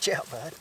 Watch out, bud.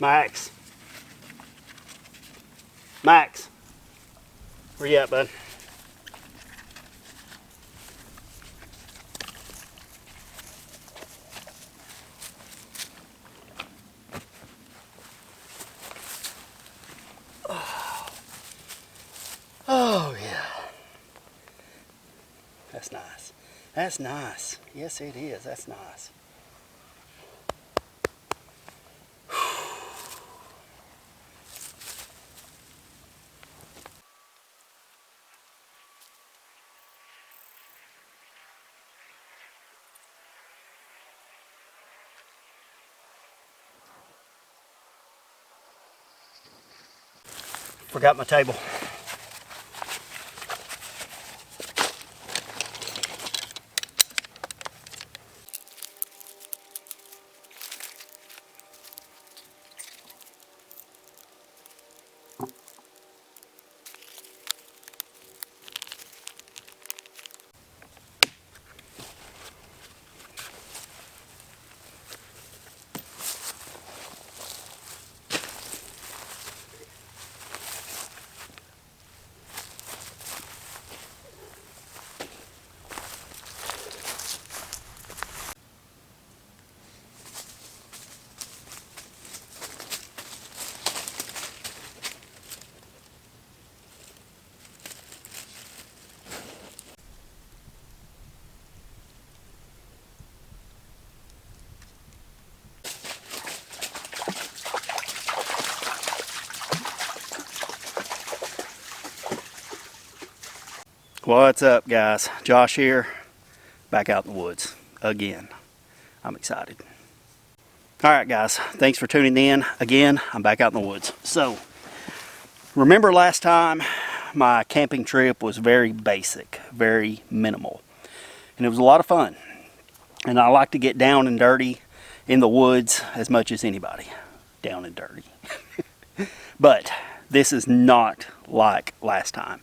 Max. Max. Where you at, bud? Oh, yeah. That's nice. That's nice. Yes, it is. That's nice. Forgot my table. What's up, guys? Josh here, back out in the woods again. I'm excited. All right, guys, thanks for tuning in. Again, I'm back out in the woods. So, remember last time my camping trip was very basic, very minimal, and it was a lot of fun. And I like to get down and dirty in the woods as much as anybody. Down and dirty. But this is not like last time.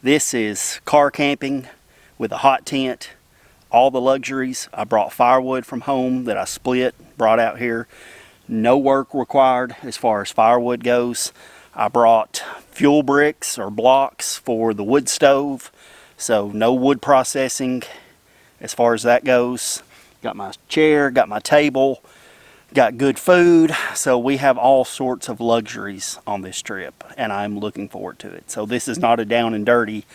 This is car camping with a hot tent, all the luxuries. I brought firewood from home that I split, brought out here. No work required as far as firewood goes. I brought fuel bricks or blocks for the wood stove, so no wood processing as far as that goes. Got my chair, got my table, got good food, so we have all sorts of luxuries on this trip, and I'm looking forward to it. So this is not a down and dirty.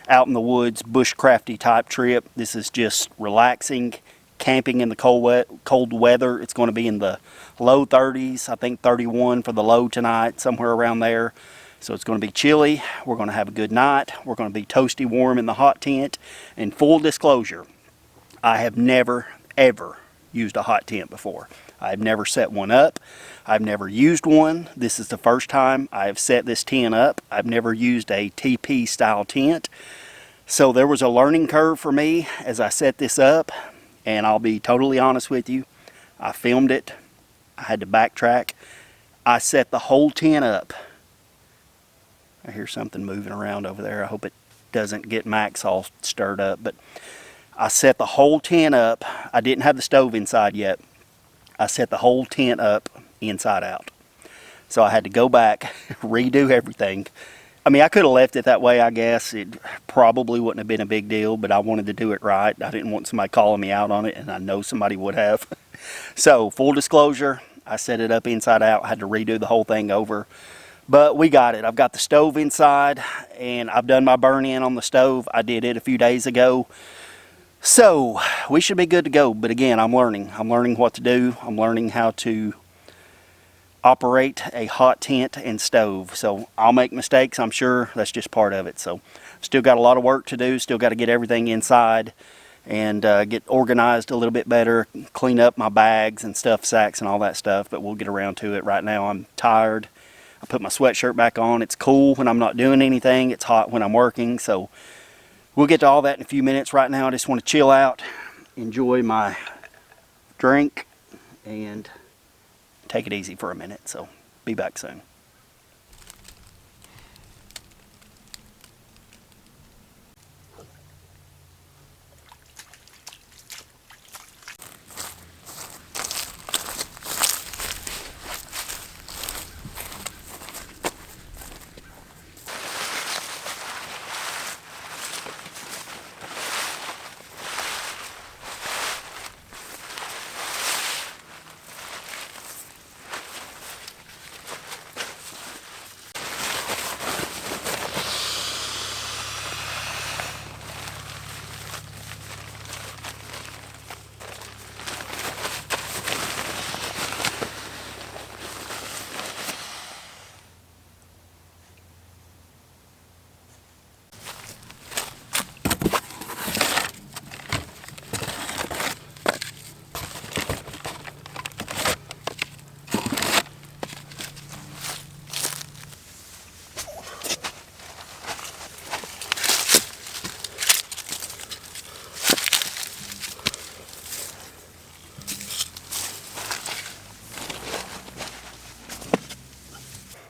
out in the woods, bushcrafty type trip. This is just relaxing, camping in the cold weather. It's going to be in the low 30s, I think 31 for the low tonight, somewhere around there. So it's going to be chilly. We're going to have a good night. We're going to be toasty warm in the hot tent. And full disclosure, I have never, ever used a hot tent before. I've never set one up. I've never used one. This is the first time I've set this tent up. I've never used a TP style tent. So there was a learning curve for me as I set this up. And I'll be totally honest with you, I filmed it. I had to backtrack. I set the whole tent up. I hear something moving around over there. I hope it doesn't get Max all stirred up. But I set the whole tent up. I didn't have the stove inside yet. I set the whole tent up inside out. So I had to go back, redo everything. I mean, I could have left it that way, I guess. It probably wouldn't have been a big deal, but I wanted to do it right. I didn't want somebody calling me out on it, and I know somebody would have. So, full disclosure, I set it up inside out. I had to redo the whole thing over. But we got it. I've got the stove inside, and I've done my burn-in on the stove. I did it a few days ago. So, we should be good to go. But again, I'm learning. I'm learning what to do. I'm learning how to operate a hot tent and stove. So I'll make mistakes, I'm sure. That's just part of it. So still got a lot of work to do. Still got to get everything inside and get organized a little bit better, clean up my bags and stuff sacks and all that stuff, but we'll get around to it. Right now I'm tired. I put my sweatshirt back on. It's cool when I'm not doing anything. It's hot when I'm working. So we'll get to all that in a few minutes. Right now I just want to chill out, enjoy my drink, and take it easy for a minute. So be back soon.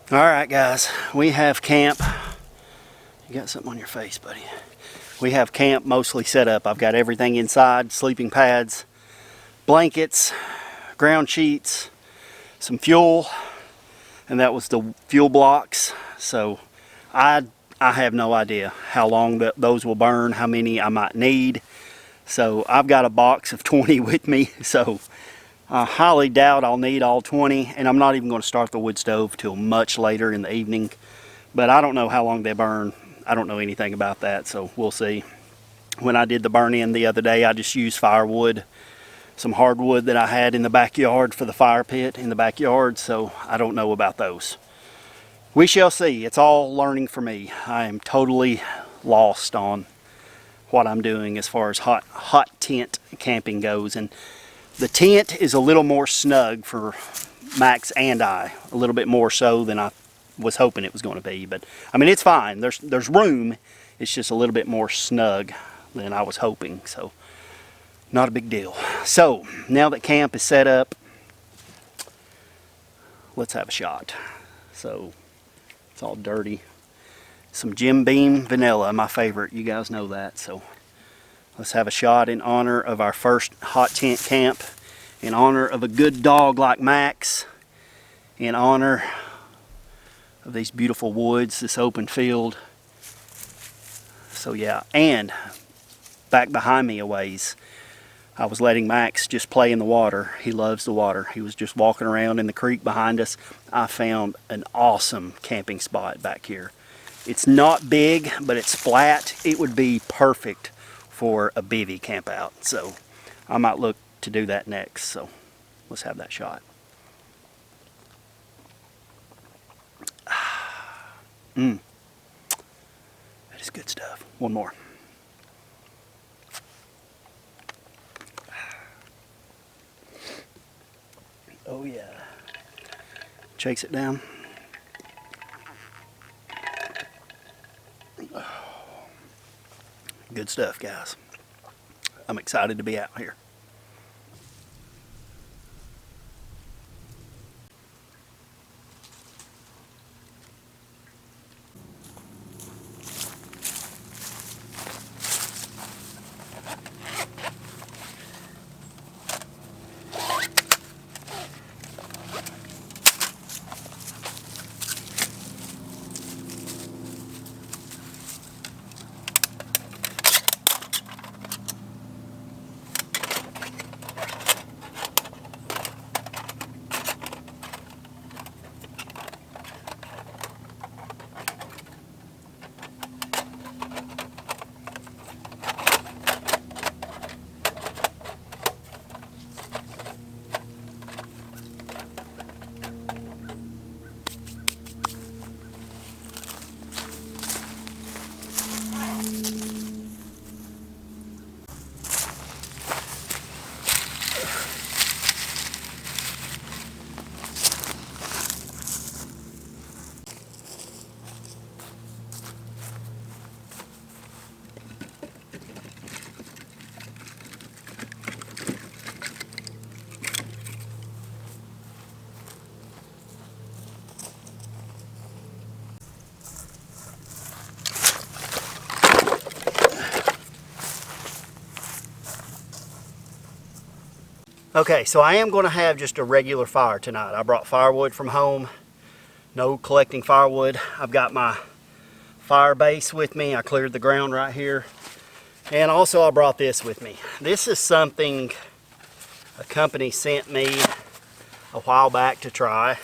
All right, guys, we have camp. You got something on your face, buddy. We have camp mostly set up. I've got everything inside, sleeping pads, blankets, ground sheets, some fuel, and that was the fuel blocks. So I have no idea how long those will burn, how many I might need. So I've got a box of 20 with me, so I highly doubt I'll need all 20, and I'm not even going to start the wood stove till much later in the evening. But I don't know how long they burn. I don't know anything about that, so we'll see. When I did the burn-in the other day, I just used firewood, some hardwood that I had in the backyard for the fire pit in the backyard, so I don't know about those. We shall see. It's all learning for me. I am totally lost on what I'm doing as far as hot tent camping goes. And the tent is a little more snug for Max and I, a little bit more so than I was hoping it was going to be. But I mean, it's fine. There's room. It's just a little bit more snug than I was hoping. So not a big deal. So now that camp is set up, let's have a shot. So it's all dirty. Some Jim Beam vanilla, my favorite. You guys know that. So let's have a shot in honor of our first hot tent camp, in honor of a good dog like Max, in honor of these beautiful woods, this open field. So yeah, and back behind me a ways, I was letting Max just play in the water. He loves the water. He was just walking around in the creek behind us. I found an awesome camping spot back here. It's not big, but it's flat. It would be perfect for a bivvy camp out. So I might look to do that next. So let's have that shot. That is good stuff. One more. Oh yeah. Shakes it down. Good stuff, guys. I'm excited to be out here. Okay, so I am going to have just a regular fire tonight. I brought firewood from home. No collecting firewood. I've got my fire base with me. I cleared the ground right here. And also I brought this with me. This is something a company sent me a while back to try.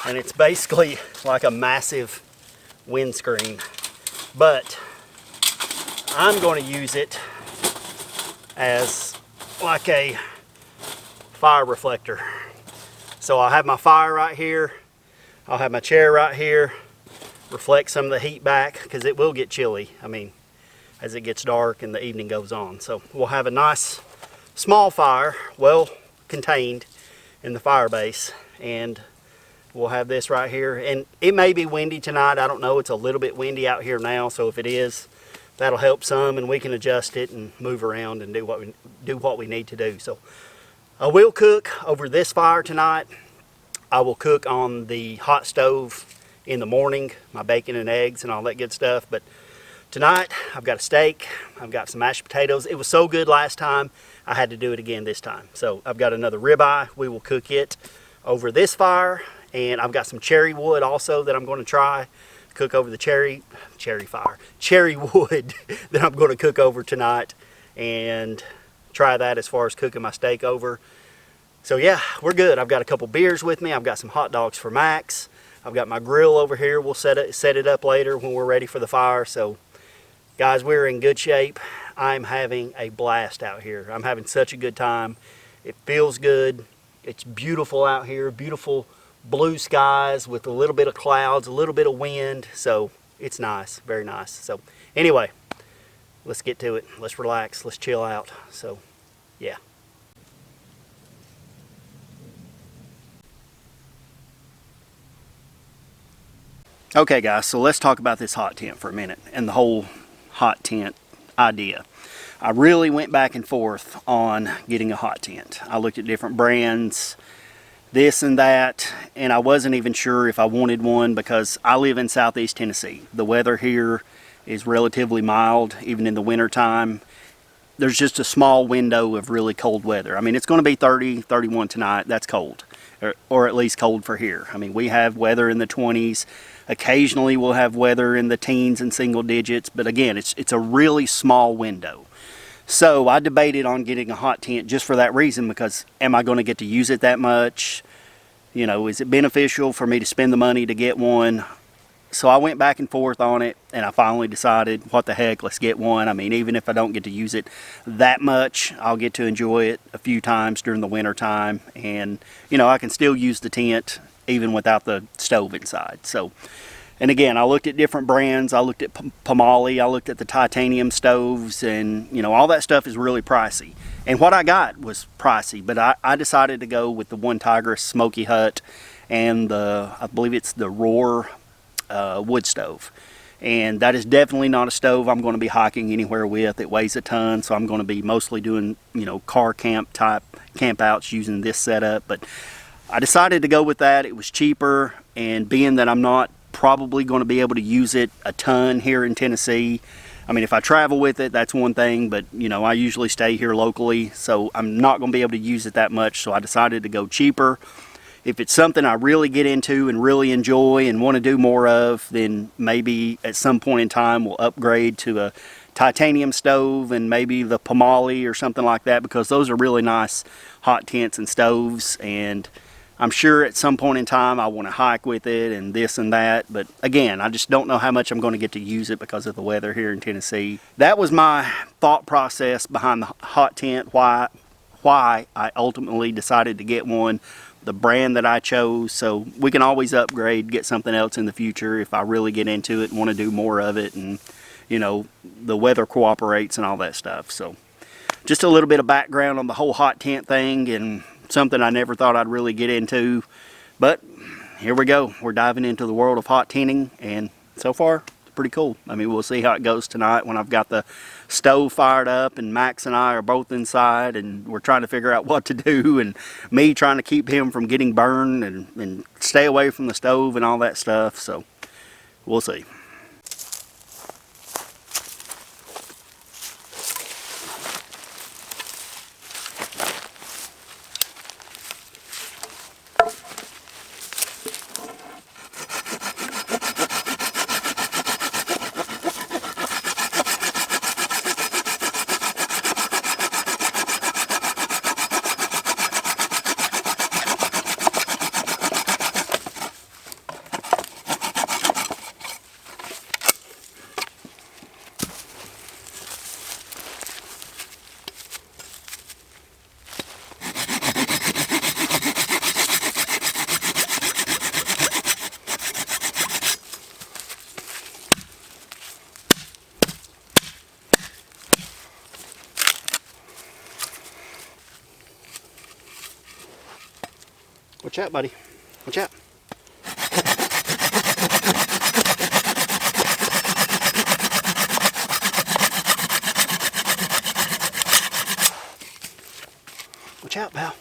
And it's basically like a massive windscreen. But I'm going to use it as like a fire reflector. So I'll have my fire right here. I'll have my chair right here. Reflect some of the heat back because it will get chilly. I mean, as it gets dark and the evening goes on. So we'll have a nice small fire, well contained in the fire base. And we'll have this right here. And it may be windy tonight. I don't know. It's a little bit windy out here now. So if it is, that'll help some and we can adjust it and move around and do what we need to do. So I will cook over this fire tonight. I will cook on the hot stove in the morning, my bacon and eggs and all that good stuff. But tonight, I've got a steak, I've got some mashed potatoes. It was so good last time, I had to do it again this time. So I've got another ribeye. We will cook it over this fire. And I've got some cherry wood also that I'm going to try. Cook over the cherry wood that I'm going to cook over tonight. And try that as far as cooking my steak over. So yeah, we're good. I've got a couple beers with me. I've got some hot dogs for Max. I've got my grill over here. We'll set it up later when we're ready for the fire. So guys, we're in good shape. I'm having a blast out here. I'm having such a good time. It feels good. It's beautiful out here. Beautiful blue skies with a little bit of clouds, a little bit of wind. So it's nice, very nice. So anyway, let's get to it. Let's relax. Let's chill out. So yeah. Okay guys, so let's talk about this hot tent for a minute and the whole hot tent idea. I really went back and forth on getting a hot tent. I looked at different brands, this and that, and I wasn't even sure if I wanted one because I live in Southeast Tennessee. The weather here is relatively mild, even in the winter time. There's just a small window of really cold weather. I mean, it's going to be 30, 31 tonight. That's cold, or at least cold for here. I mean, we have weather in the 20s. Occasionally we'll have weather in the teens and single digits, but again, it's a really small window. So I debated on getting a hot tent just for that reason, because am I going to get to use it that much? You know, is it beneficial for me to spend the money to get one? So I went back and forth on it, and I finally decided, what the heck, let's get one. I mean, even if I don't get to use it that much, I'll get to enjoy it a few times during the winter time. And, you know, I can still use the tent even without the stove inside. So, and again, I looked at different brands. I looked at Pomoly, I looked at the titanium stoves, and, you know, all that stuff is really pricey. And what I got was pricey, but I decided to go with the OneTigris Smokey hut and I believe it's the Roar wood stove. And that is definitely not a stove I'm going to be hiking anywhere with. It weighs a ton, so I'm going to be mostly doing, you know, car camp type camp outs using this setup. But I decided to go with that. It was cheaper, and being that I'm not probably going to be able to use it a ton here in Tennessee. I mean, if I travel with it, that's one thing, but you know, I usually stay here locally, so I'm not going to be able to use it that much, so I decided to go cheaper. If it's something I really get into and really enjoy and want to do more of, then maybe at some point in time we'll upgrade to a titanium stove and maybe the Pomoly or something like that, because those are really nice hot tents and stoves. And I'm sure at some point in time I want to hike with it and this and that, but again, I just don't know how much I'm going to get to use it because of the weather here in Tennessee. That was my thought process behind the hot tent, why I ultimately decided to get one, the brand that I chose. So we can always upgrade, get something else in the future if I really get into it and want to do more of it, and you know, the weather cooperates and all that stuff. So just a little bit of background on the whole hot tent thing, and something I never thought I'd really get into, but here we go. We're diving into the world of hot tenting, and so far it's pretty cool. I mean, we'll see how it goes tonight when I've got the stove fired up and Max and I are both inside and we're trying to figure out what to do, and me trying to keep him from getting burned and stay away from the stove and all that stuff. So we'll see. Watch out, buddy. Watch out. Watch out, pal.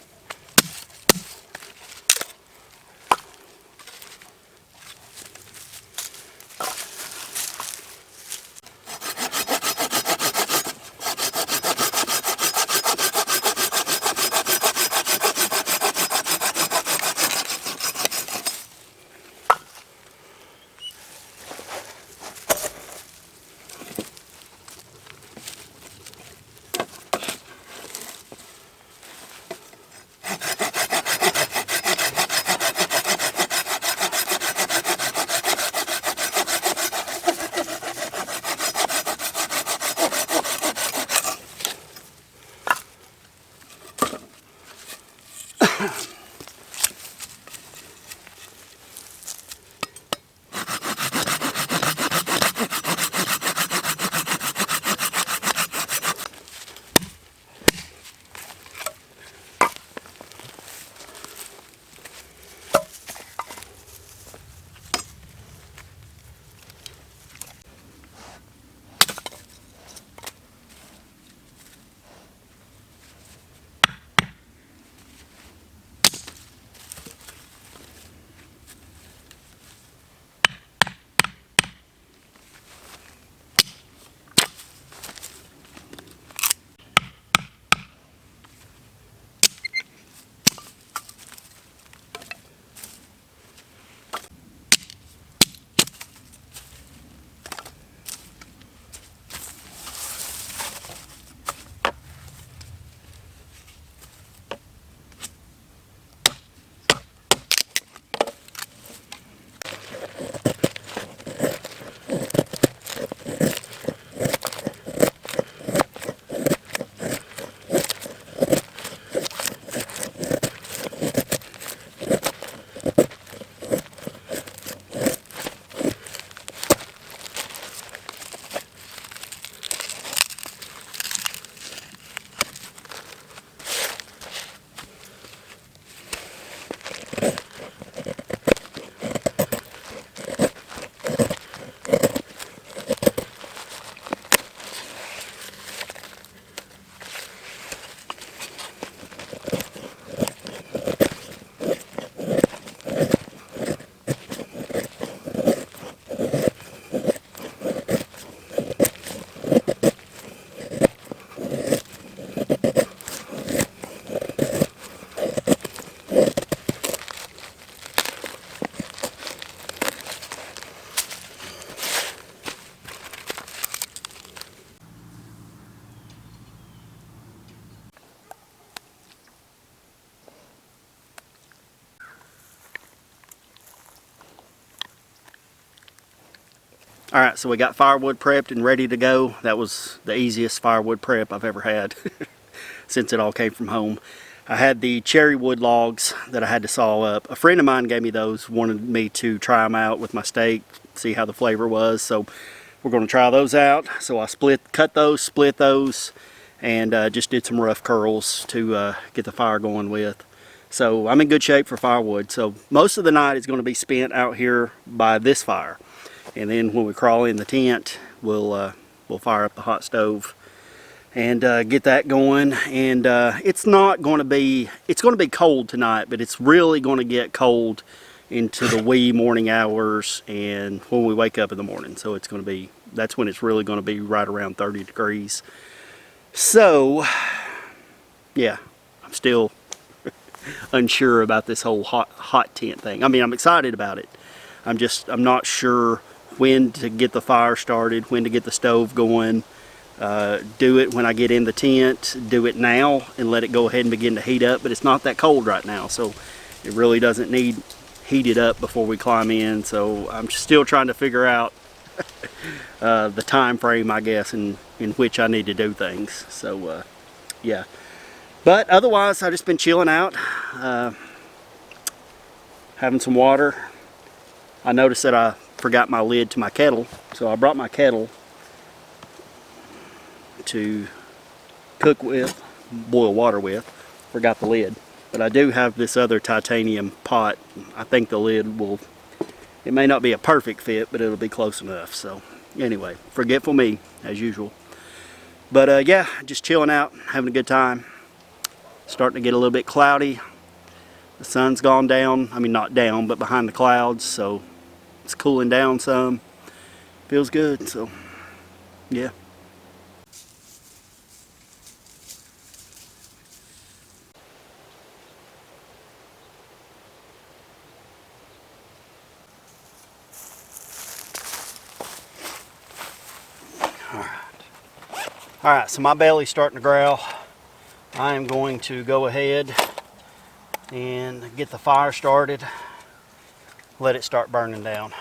Alright, so we got firewood prepped and ready to go. That was the easiest firewood prep I've ever had since it all came from home. I had the cherry wood logs that I had to saw up. A friend of mine gave me those, wanted me to try them out with my steak, see how the flavor was. So we're going to try those out. So I cut those, split those, and just did some rough curls to get the fire going with. So I'm in good shape for firewood. So most of the night is going to be spent out here by this fire. And then when we crawl in the tent, we'll fire up the hot stove and get that going. And it's going to be cold tonight, but it's really going to get cold into the wee morning hours and when we wake up in the morning. So that's when it's really going to be right around 30 degrees. So yeah, I'm still unsure about this whole hot tent thing. I mean, I'm excited about it. I'm not sure when to get the fire started, when to get the stove going. Do it when I get in the tent, do it now and let it go ahead and begin to heat up, but it's not that cold right now, so it really doesn't need heated up before we climb in. So I'm still trying to figure out the time frame, I guess, in which I need to do things. So yeah, but otherwise I've just been chilling out, having some water. I noticed that I forgot my lid to my kettle, so I brought my kettle to cook with, boil water with. Forgot the lid, but I do have this other titanium pot. I think the lid it may not be a perfect fit, but it'll be close enough. So anyway, forgetful me as usual. But yeah, just chilling out, having a good time. Starting to get a little bit cloudy. The sun's gone down, I mean not down, but behind the clouds, so it's cooling down some. Feels good, so yeah. Alright, so my belly's starting to growl. I am going to go ahead and get the fire started. Let it start burning down.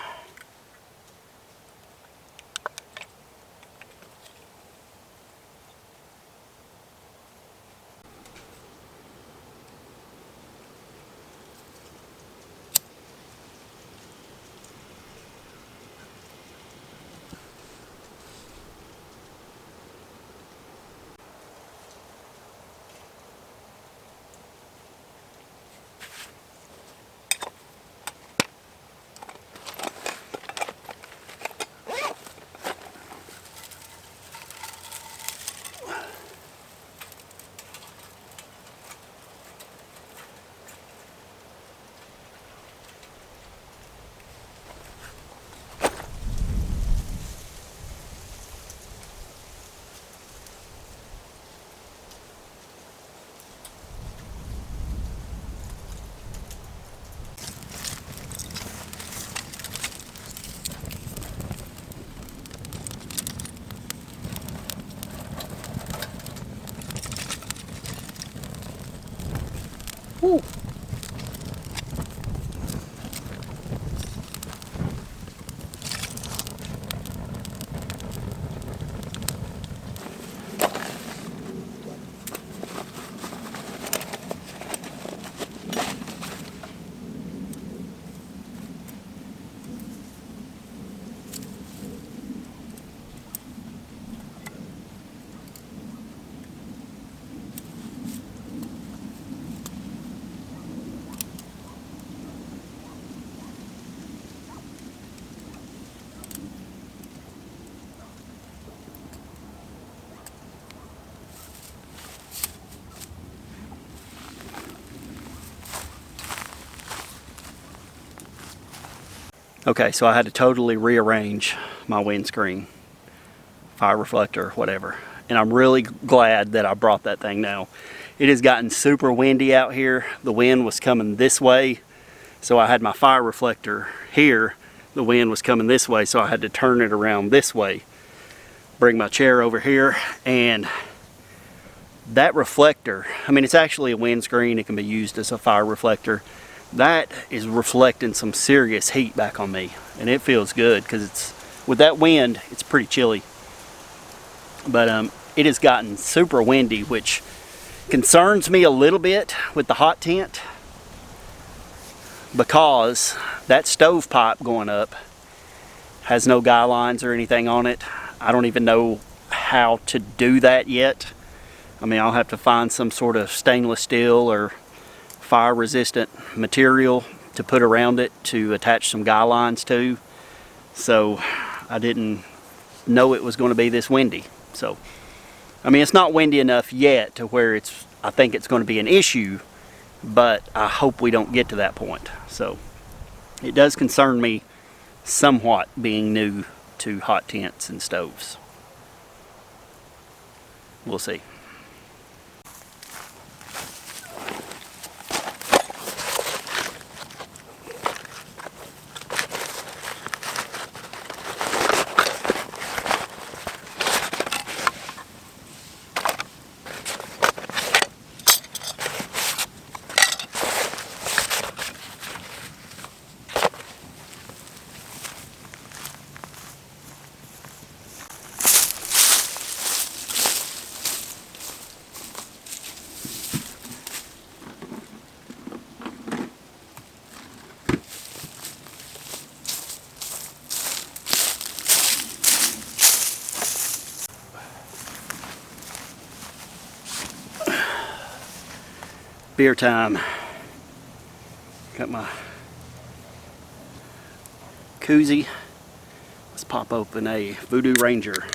Woo. Okay, so I had to totally rearrange my windscreen, fire reflector, whatever. And I'm really glad that I brought that thing now. It has gotten super windy out here. The wind was coming this way, so I had my fire reflector here. The wind was coming this way, so I had to turn it around this way. Bring my chair over here, and that reflector, I mean, it's actually a windscreen. It can be used as a fire reflector. That is reflecting some serious heat back on me, and it feels good because with that wind, it's pretty chilly. But it has gotten super windy, which concerns me a little bit with the hot tent, because that stovepipe going up has no guy lines or anything on it. I don't even know how to do that yet. I mean, I'll have to find some sort of stainless steel or fire resistant material to put around it to attach some guy lines to. So I didn't know it was going to be this windy. So I mean, it's not windy enough yet to where I think it's going to be an issue, but I hope we don't get to that point. So it does concern me somewhat, being new to hot tents and stoves. We'll see. Beer time. Got my koozie. Let's pop open a Voodoo Ranger.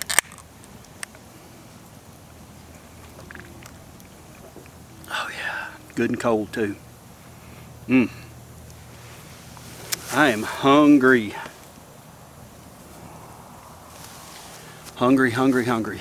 Oh yeah, good and cold too. I am hungry. Hungry, hungry, hungry.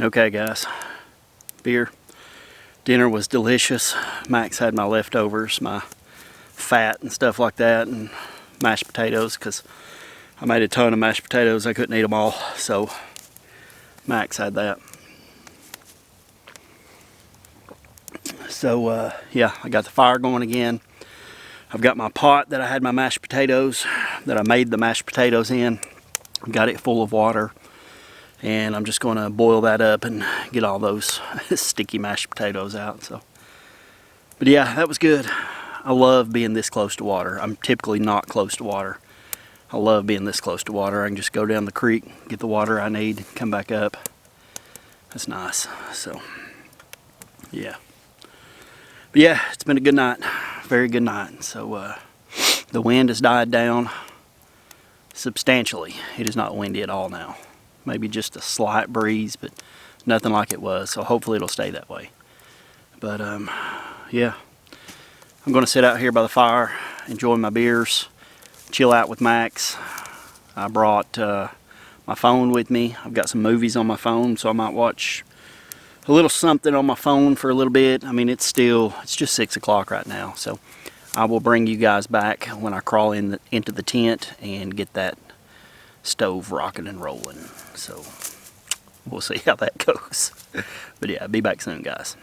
Okay guys, beer. Dinner was delicious. Max had my leftovers, my fat and stuff like that, and mashed potatoes, because I made a ton of mashed potatoes. I couldn't eat them all, so Max had that. So yeah, I got the fire going again. I've got my pot that I had my mashed potatoes, that I made the mashed potatoes in. Got it full of water, and I'm just going to boil that up and get all those sticky mashed potatoes out. So, but yeah, that was good. I love being this close to water. I'm typically not close to water. I love being this close to water. I can just go down the creek, get the water I need, come back up. That's nice. So, yeah. But yeah, it's been a good night. Very good night. So, the wind has died down substantially. It is not windy at all now. Maybe just a slight breeze, but nothing like it was. So hopefully it'll stay that way. But yeah, I'm going to sit out here by the fire, enjoy my beers, chill out with Max. I brought my phone with me. I've got some movies on my phone, so I might watch a little something on my phone for a little bit. I mean, it's just 6 o'clock right now, so I will bring you guys back when I crawl into the tent and get that stove rocking and rolling. So we'll see how that goes. But yeah, be back soon, guys.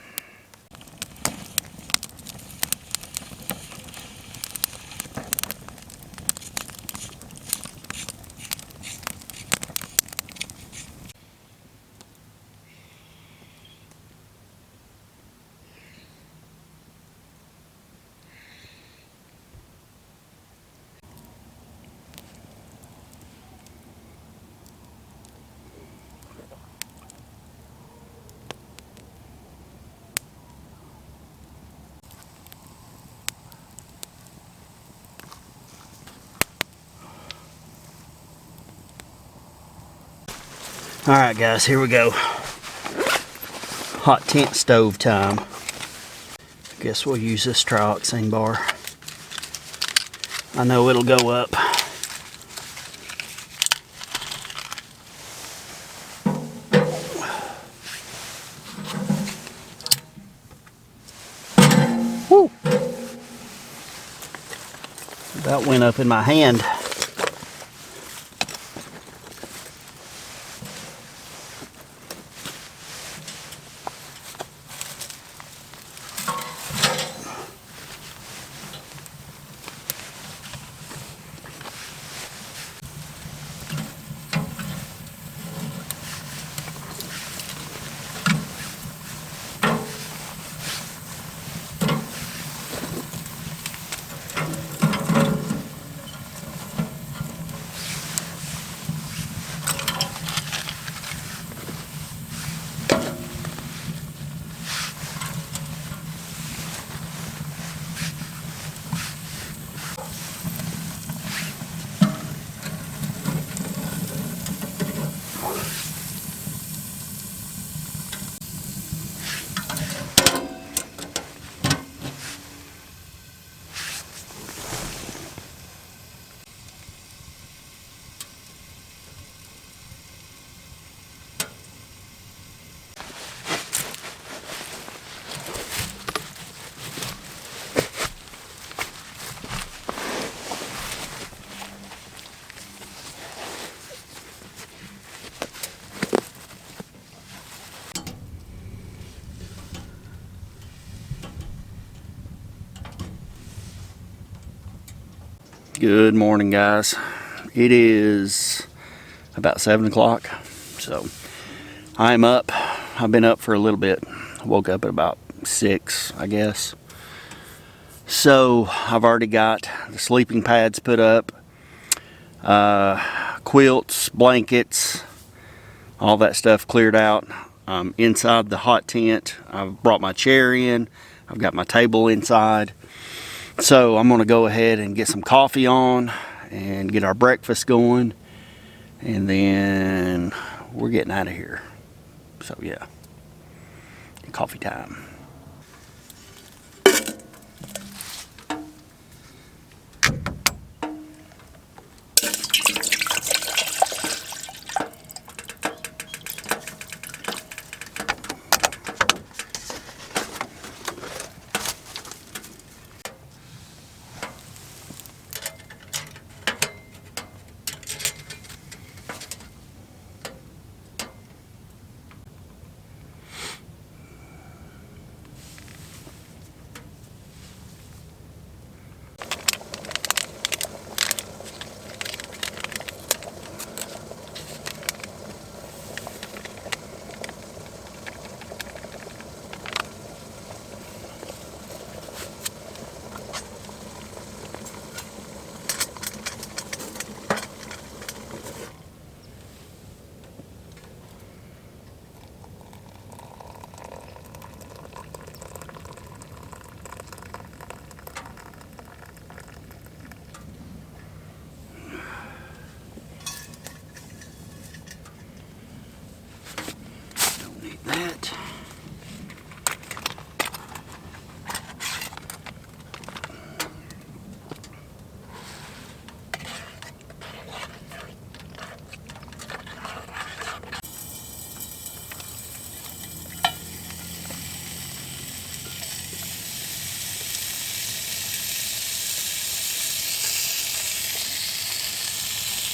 Alright guys, here we go. Hot tent stove time. Guess we'll use this trioxane bar. I know it'll go up. Woo! That went up in my hand. Good morning, guys. It is about 7 o'clock, so I'm up. I've been up for a little bit. I woke up at about 6, I guess. So I've already got the sleeping pads put up, quilts, blankets, all that stuff cleared out. Inside the hot tent, I've brought my chair in. I've got my table inside. So I'm going to go ahead and get some coffee on and get our breakfast going, and then we're getting out of here. So yeah, coffee time.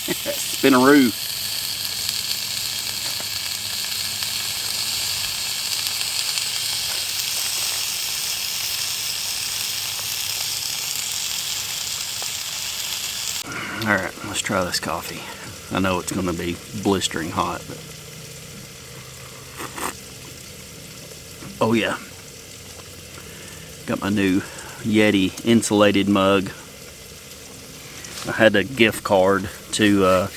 Spinaroo. Alright, let's try this coffee. I know it's going to be blistering hot, but oh yeah. Got my new Yeti insulated mug. I had a gift card to,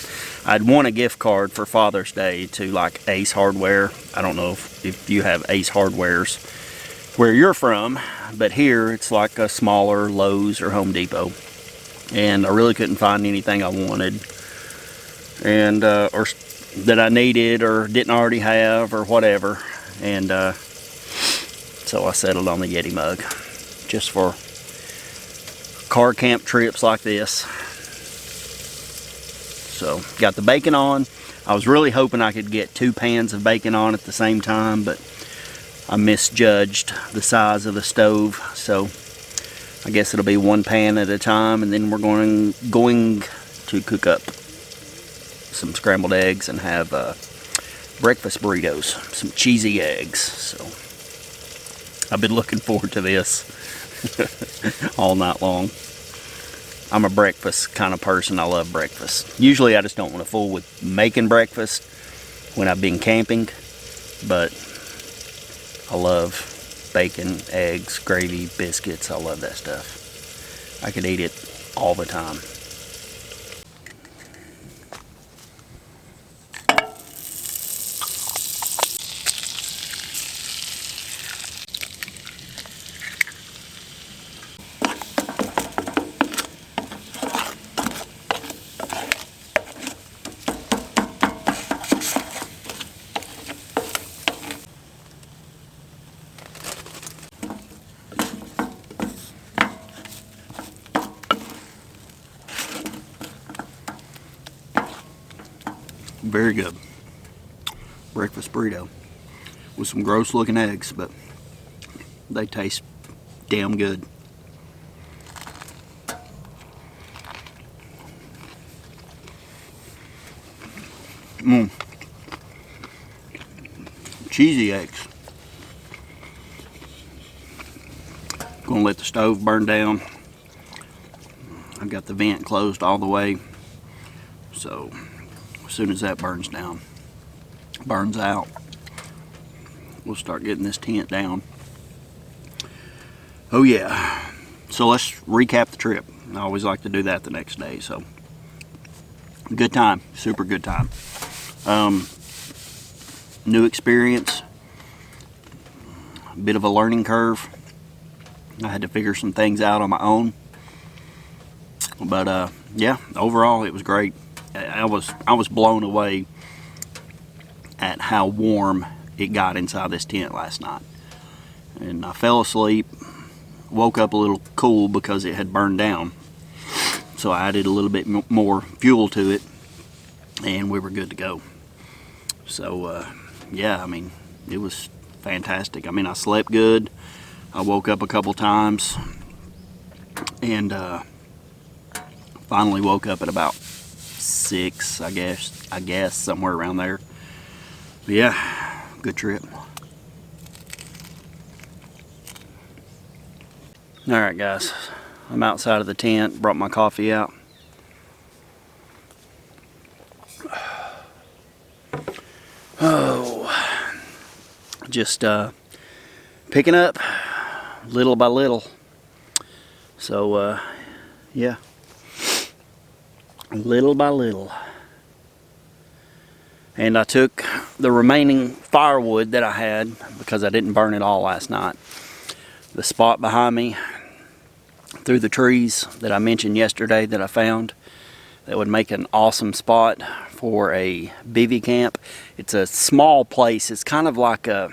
I'd won a gift card for Father's Day to like Ace Hardware. I don't know if you have Ace Hardwares where you're from, but here it's like a smaller Lowe's or Home Depot. And I really couldn't find anything I wanted, and or that I needed or didn't already have or whatever. And so I settled on the Yeti mug just for car camp trips like this. So got the bacon on. I was really hoping I could get 2 pans of bacon on at the same time, but I misjudged the size of the stove, so I guess it'll be 1 pan at a time, and then we're going to cook up some scrambled eggs and have breakfast burritos, some cheesy eggs. So I've been looking forward to this all night long. I'm a breakfast kind of person. I love breakfast. Usually I just don't want to fool with making breakfast when I've been camping, but I love bacon, eggs, gravy, biscuits. I love that stuff. I could eat it all the time. Very good. Breakfast burrito with some gross looking eggs, but they taste damn good. Cheesy eggs. Gonna let the stove burn down. I've got the vent closed all the way, so as soon as that burns out, we'll start getting this tent down. Oh yeah. So let's recap the trip. I always like to do that the next day. So good time, super good time. New experience, a bit of a learning curve. I had to figure some things out on my own, but yeah, overall it was great. I was blown away at how warm it got inside this tent last night. And I fell asleep, woke up a little cool because it had burned down. So I added a little bit more fuel to it, and we were good to go. So yeah, I mean, it was fantastic. I mean, I slept good. I woke up a couple times, and finally woke up at about 6, I guess somewhere around there. But yeah, good trip. Alright guys, I'm outside of the tent, brought my coffee out. Oh, just picking up little by little. So yeah, little by little. And I took the remaining firewood that I had, because I didn't burn it all last night. The spot behind me, through the trees that I mentioned yesterday that I found, that would make an awesome spot for a bivy camp. It's a small place. It's kind of like a,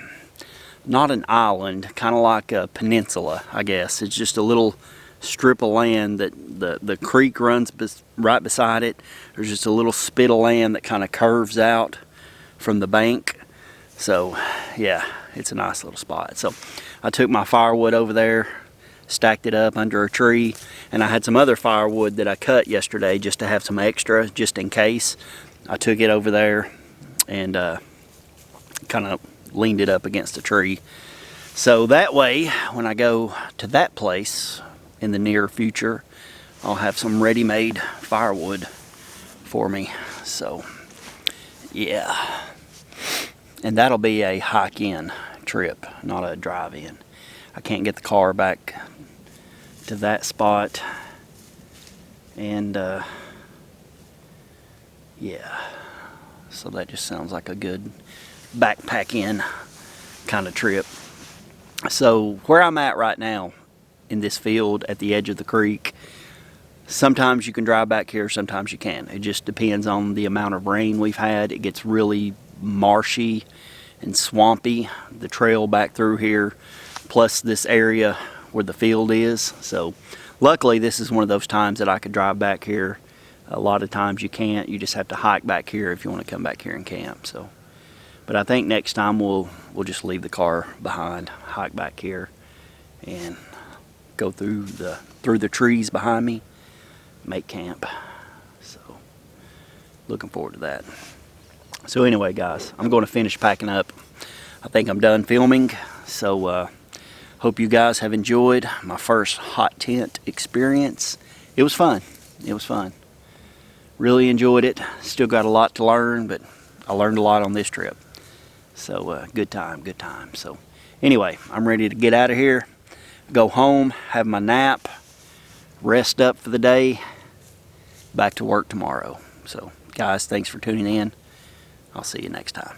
not an island, kind of like a peninsula, I guess. It's just a little strip of land that the creek runs right beside it. There's just a little spit of land that kind of curves out from the bank. So yeah, it's a nice little spot. So I took my firewood over there. stacked it up under a tree, and I had some other firewood that I cut yesterday just to have some extra, just in case. I took it over there and kind of leaned it up against a tree. So that way, when I go to that place in the near future, I'll have some ready-made firewood for me. So, yeah. And that'll be a hike-in trip, not a drive-in. I can't get the car back to that spot. And, yeah. So that just sounds like a good backpack-in kind of trip. So where I'm at right now in this field at the edge of the creek, sometimes you can drive back here, sometimes you can't. It just depends on the amount of rain we've had. It gets really marshy and swampy, the trail back through here, plus this area where the field is. So luckily this is one of those times that I could drive back here. A lot of times you can't. You just have to hike back here if you want to come back here and camp. So, but I think next time we'll just leave the car behind, hike back here, and go through the trees behind me, make camp. So, looking forward to that. So anyway, guys, I'm going to finish packing up. I think I'm done filming. So, hope you guys have enjoyed my first hot tent experience. It was fun. It was fun. Really enjoyed it. Still got a lot to learn, but I learned a lot on this trip. So good time, good time. So anyway, I'm ready to get out of here, go home, have my nap, rest up for the day, back to work tomorrow. So guys, thanks for tuning in. I'll see you next time.